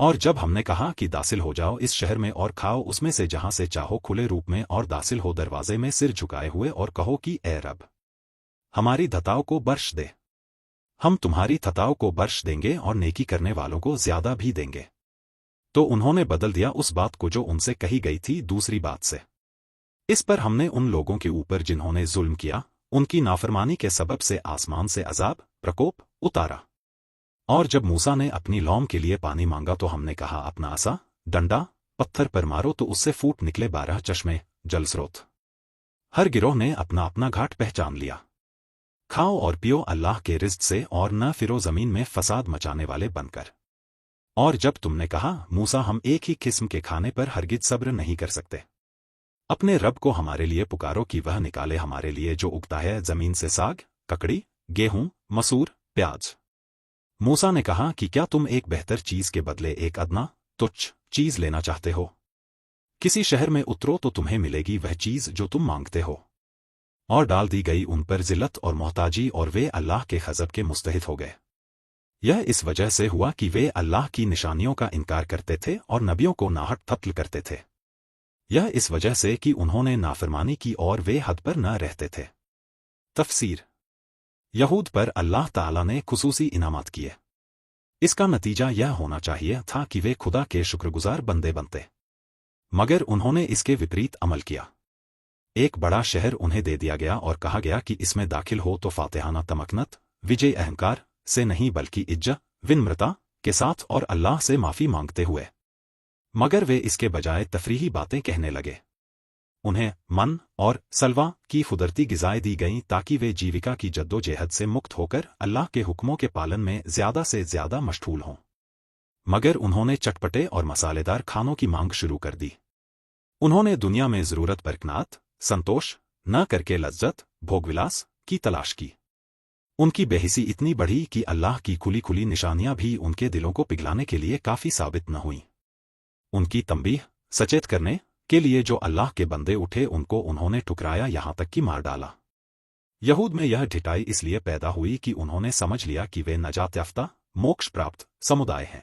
اور جب ہم نے کہا کہ داخل ہو جاؤ اس شہر میں اور کھاؤ اس میں سے جہاں سے چاہو کھلے روپ میں اور داخل ہو دروازے میں سر جھکائے ہوئے اور کہو کہ اے رب ہماری دھتاؤ کو بخش دے، ہم تمہاری دھتاؤ کو بخش دیں گے اور نیکی کرنے والوں کو زیادہ بھی دیں گے، تو انہوں نے بدل دیا اس بات کو جو ان سے کہی گئی تھی دوسری بات سے۔ اس پر ہم نے ان لوگوں کے اوپر جنہوں نے ظلم کیا ان کی نافرمانی کے سبب سے آسمان سے عذاب پرکوپ اتارا۔ اور جب موسیٰ نے اپنی لوم کے لیے پانی مانگا تو ہم نے کہا اپنا عصا ڈنڈا پتھر پر مارو تو اس سے پھوٹ نکلے 12 چشمے جل سروت۔ ہر گروہ نے اپنا اپنا گھاٹ پہچان لیا۔ کھاؤ اور پیو اللہ کے رزق سے اور نہ پھرو زمین میں فساد مچانے والے بن کر۔ اور جب تم نے کہا موسیٰ ہم ایک ہی قسم کے کھانے پر ہرگز صبر نہیں کر سکتے، اپنے رب کو ہمارے لیے پکارو کہ وہ نکالے ہمارے لیے جو اگتا ہے زمین سے ساگ ککڑی گیہوں مسور پیاز۔ موسیٰ نے کہا کہ کیا تم ایک بہتر چیز کے بدلے ایک ادنا تچھ چیز لینا چاہتے ہو؟ کسی شہر میں اترو تو تمہیں ملے گی وہ چیز جو تم مانگتے ہو، اور ڈال دی گئی ان پر ذلت اور محتاجی اور وہ اللہ کے غضب کے مستحق ہو گئے۔ یہ اس وجہ سے ہوا کہ وہ اللہ کی نشانیوں کا انکار کرتے تھے اور نبیوں کو ناحق قتل کرتے تھے۔ یہ اس وجہ سے کہ انہوں نے نافرمانی کی اور وہ حد پر نہ رہتے تھے۔ تفسیر: یہود پر اللہ تعالیٰ نے خصوصی انعامات کیے، اس کا نتیجہ یہ ہونا چاہیے تھا کہ وہ خدا کے شکر گزار بندے بنتے، مگر انہوں نے اس کے وپریت عمل کیا۔ ایک بڑا شہر انہیں دے دیا گیا اور کہا گیا کہ اس میں داخل ہو تو فاتحانہ تمکنت وجے اہنکار سے نہیں بلکہ عزت ونمرتا کے ساتھ اور اللہ سے معافی مانگتے ہوئے، مگر وہ اس کے بجائے تفریحی باتیں کہنے لگے۔ انہیں من اور سلوا کی قدرتی غذائیں دی گئیں تاکہ وہ جیوکا کی جد و جہد سے مکت ہو کر اللہ کے حکموں کے پالن میں زیادہ سے زیادہ مشغول ہوں، مگر انہوں نے چٹپٹے اور مسالے دار کھانوں کی مانگ شروع کر دی۔ انہوں نے دنیا میں ضرورت پر قناعت سنتوش نہ کر کے لذت بھوگ ولاس کی تلاش کی۔ ان کی بے حسی اتنی بڑھی کہ اللہ کی کھلی کھلی نشانیاں بھی ان کے دلوں کو پگھلانے کے لیے کافی ثابت نہ ہوئیں۔ ان کی تنبیہ سچیت کرنے کے لیے جو اللہ کے بندے اٹھے ان کو انہوں نے ٹھکرایا یہاں تک کہ مار ڈالا۔ یہود میں یہ ڈھٹائی اس لیے پیدا ہوئی کہ انہوں نے سمجھ لیا کہ وہ نجات یافتہ موکش پراپت سمودائے ہیں،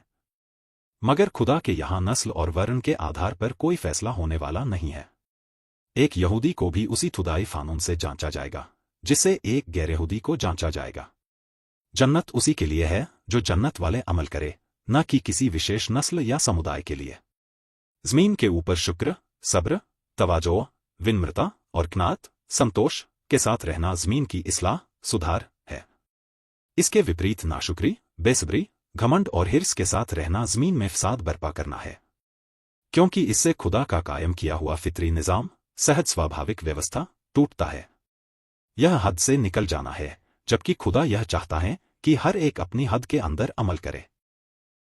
مگر خدا کے یہاں نسل اور ورن کے آدھار پر کوئی فیصلہ ہونے والا نہیں ہے۔ ایک یہودی کو بھی اسی خدائی قانون سے جانچا جائے گا جس سے ایک غیر یہودی کو جانچا جائے گا۔ جنت اسی کے لیے ہے جو جنت والے عمل کرے، نہ کہ کسی وشیش نسل یا سمودائے کے لیے۔ زمین کے اوپر شکر صبر تواضع ونمرتا اور قناعت سنتوش کے ساتھ رہنا زمین کی اصلاح سدھار ہے۔ اس کے وپریت ناشکری بے صبری گھمنڈ اور حرص کے ساتھ رہنا زمین میں فساد برپا کرنا ہے، کیونکہ اس سے خدا کا قائم کیا ہوا فطری نظام سہج سوابھاوک ویوستھا ٹوٹتا ہے۔ یہ حد سے نکل جانا ہے، جبکہ خدا یہ چاہتا ہے کہ ہر ایک اپنی حد کے اندر عمل کرے۔